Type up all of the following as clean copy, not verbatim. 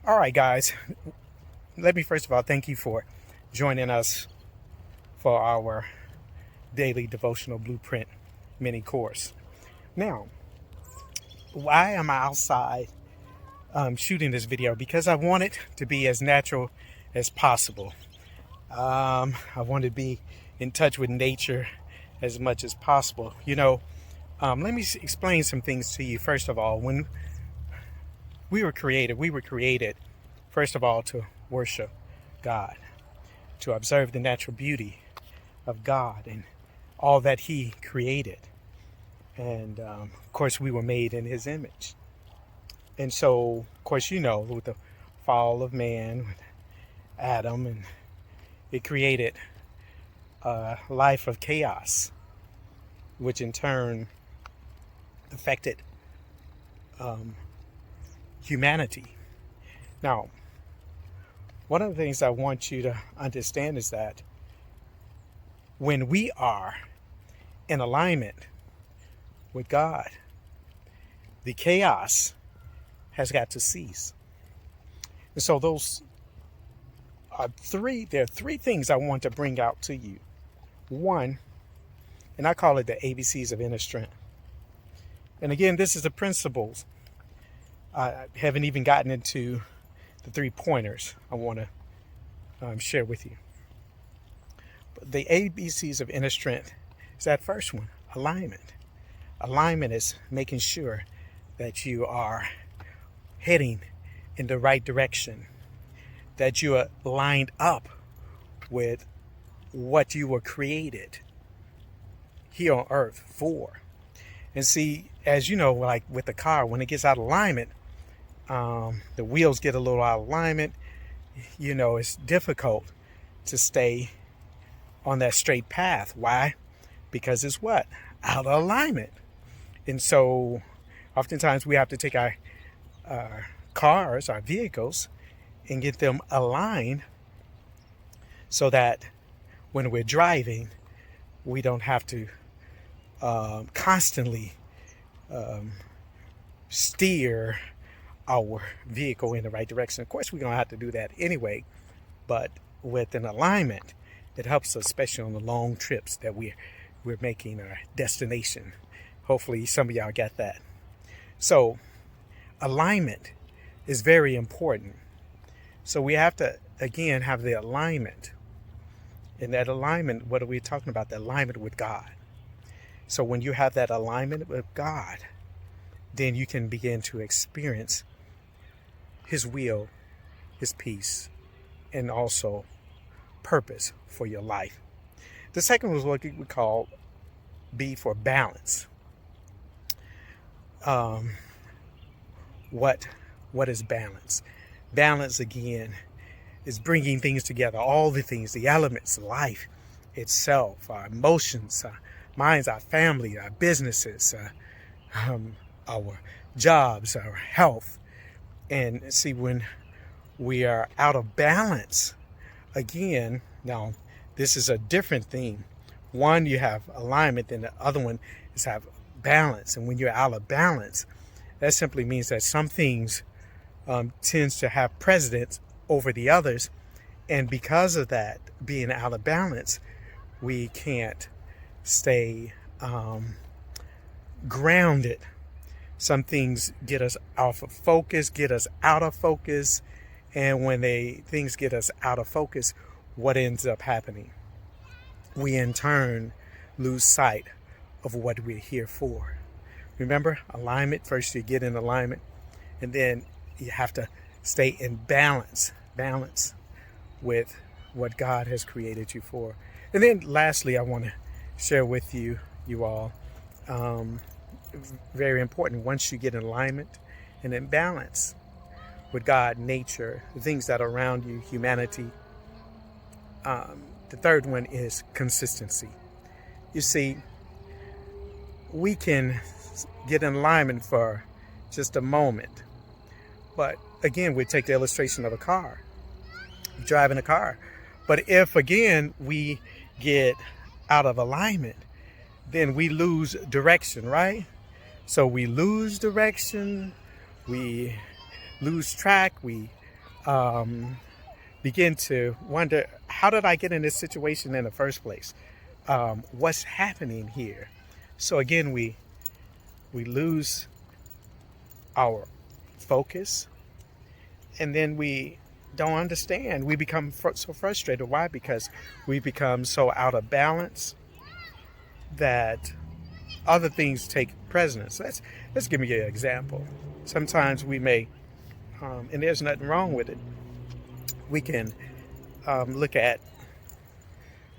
All right, guys, let me first of all thank you for joining us for our Daily Devotional Blueprint mini course. Now, why am I outside shooting this video? Because I want it to be as natural as possible. I want to be in touch with nature as much as possible. Let me explain some things to you. First of all, when we were created, first of all, to worship God, to observe the natural beauty of God and all that He created. And of course, we were made in His image. And so, of course, with the fall of man, with Adam, and it created a life of chaos, which in turn affected humanity. Now, one of the things I want you to understand is that when we are in alignment with God, the chaos has got to cease. And so there are three things I want to bring out to you. One, and I call it the ABCs of inner strength. And again, this is the principles. I haven't even gotten into the 3 pointers I want to share with you. But the ABCs of inner strength is that first one, alignment. Alignment is making sure that you are heading in the right direction, that you are lined up with what you were created here on earth for. And see, as you know, like with the car, when it gets out of alignment, the wheels get a little out of alignment. It's difficult to stay on that straight path. Why? Because it's what? Out of alignment. And so oftentimes we have to take our cars, our vehicles, and get them aligned so that when we're driving, we don't have to constantly steer our vehicle in the right direction. Of course, we're going to have to do that anyway, but with an alignment, it helps us, especially on the long trips that we're making our destination. Hopefully, some of y'all got that. So, alignment is very important. So we have to, again, have the alignment. And that alignment, what are we talking about? The alignment with God. So when you have that alignment with God, then you can begin to experience His will, His peace, and also purpose for your life. The second was what we call B for balance. What is balance? Balance, again, is bringing things together, all the things, the elements, life itself, our emotions, our minds, our family, our businesses, our jobs, our health. And see, when we are out of balance, again, now this is a different thing. One, you have alignment, then the other one is have balance. And when you're out of balance, that simply means that some things tends to have precedence over the others. And because of that, being out of balance, we can't stay grounded. Some things get us off of focus, get us out of focus. And when things get us out of focus, what ends up happening? We in turn lose sight of what we're here for. Remember, alignment, first you get in alignment, and then you have to stay in balance with what God has created you for. And then lastly, I want to share with you all, very important, once you get in alignment and in balance with God, nature, the things that are around you, humanity, the third one is consistency. You see, we can get in alignment for just a moment. But again, we take the illustration of a car, driving a car. But if, again, we get out of alignment, then we lose direction, right? So we lose direction, we lose track, we um, begin to wonder, how did I get in this situation in the first place? What's happening here? So again, we lose our focus, and then we don't understand. We become so frustrated. Why? Because we become so out of balance that other things take precedence. Let's give me an example. Sometimes we may, and there's nothing wrong with it. We can look at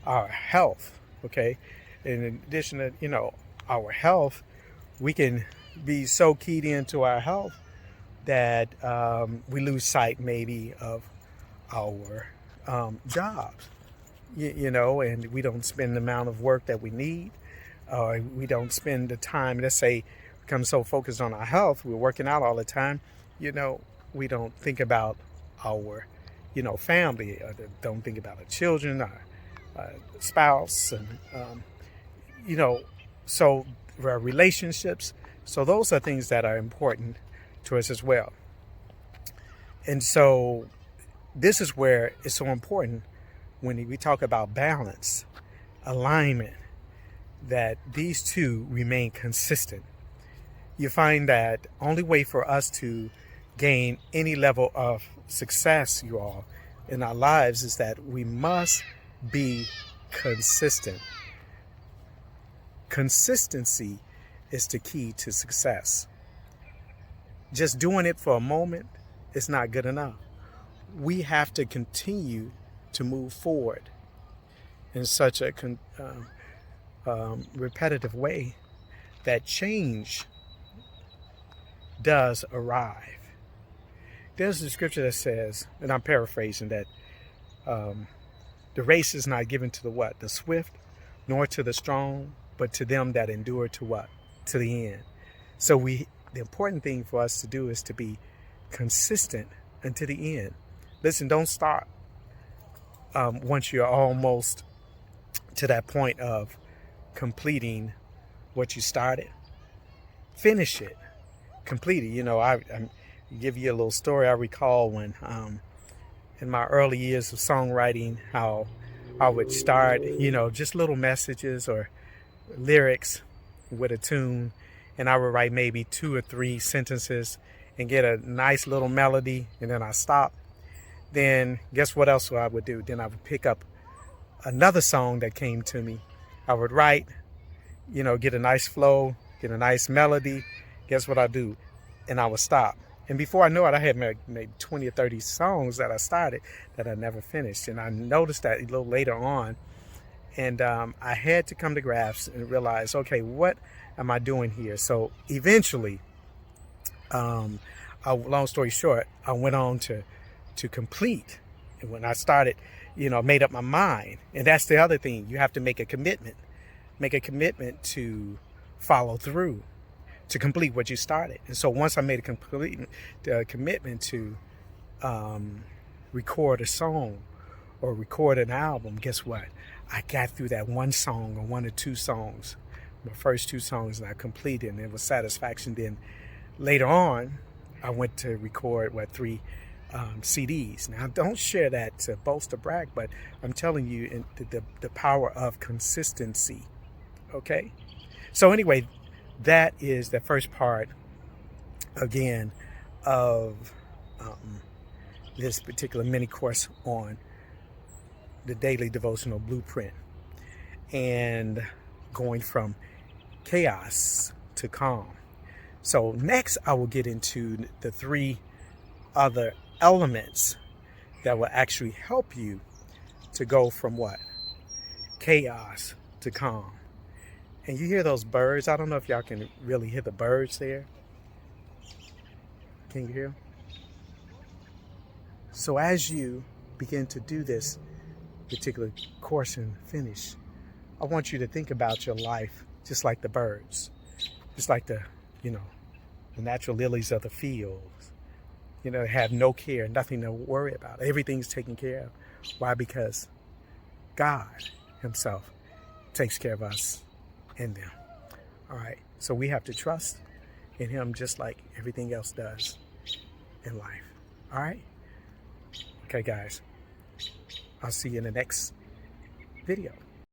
our health. Okay, in addition to our health, we can be so keyed into our health that we lose sight maybe of our jobs. And we don't spend the amount of work that we need. We don't spend the time, let's say, become so focused on our health, we're working out all the time, we don't think about our, family, or don't think about our children, our spouse, and, so our relationships. So those are things that are important to us as well. And so this is where it's so important when we talk about balance, alignment, that these two remain consistent. You find that only way for us to gain any level of success, you all, in our lives is that we must be consistent. Consistency is the key to success. Just doing it for a moment is not good enough. We have to continue to move forward in such a repetitive way that change does arrive. There's a scripture that says, and I'm paraphrasing, that the race is not given to the what? The swift, nor to the strong, but to them that endure to what? To the end. So the important thing for us to do is to be consistent until the end. Listen, don't stop once you're almost to that point of completing what you started. Finish it. Complete it. I give you a little story. I recall when in my early years of songwriting, how I would start, just little messages or lyrics with a tune, and I would write maybe 2 or 3 sentences and get a nice little melody, and then I stop. Then guess what else I would do? Then I would pick up another song that came to me. I would write, get a nice flow, get a nice melody. Guess what I do? And I would stop. And before I know it, I had maybe 20 or 30 songs that I started that I never finished. And I noticed that a little later on. And I had to come to grasp and realize, okay, what am I doing here? So eventually, long story short, I went on to complete. And when I started, made up my mind. And that's the other thing. You have to make a commitment. Make a commitment to follow through, to complete what you started. And so once I made a commitment to record a song or record an album, guess what? I got through that one song or 1 or 2 songs, my first 2 songs, and I completed, and it was satisfaction. Then later on, I went to record 3 CDs. Now, don't share that to boast or brag, but I'm telling you the power of consistency. Okay? So anyway, that is the first part, again, of this particular mini course on the Daily Devotional Blueprint, and going from chaos to calm. So next, I will get into the 3 other elements that will actually help you to go from what? Chaos to calm. And you hear those birds? I don't know if y'all can really hear the birds there. Can you hear them? So as you begin to do this particular course and finish, I want you to think about your life just like the birds, just like the natural lilies of the fields. Have no care, nothing to worry about. Everything's taken care of. Why? Because God Himself takes care of us and them. All right. So we have to trust in Him just like everything else does in life. All right. Okay, guys, I'll see you in the next video.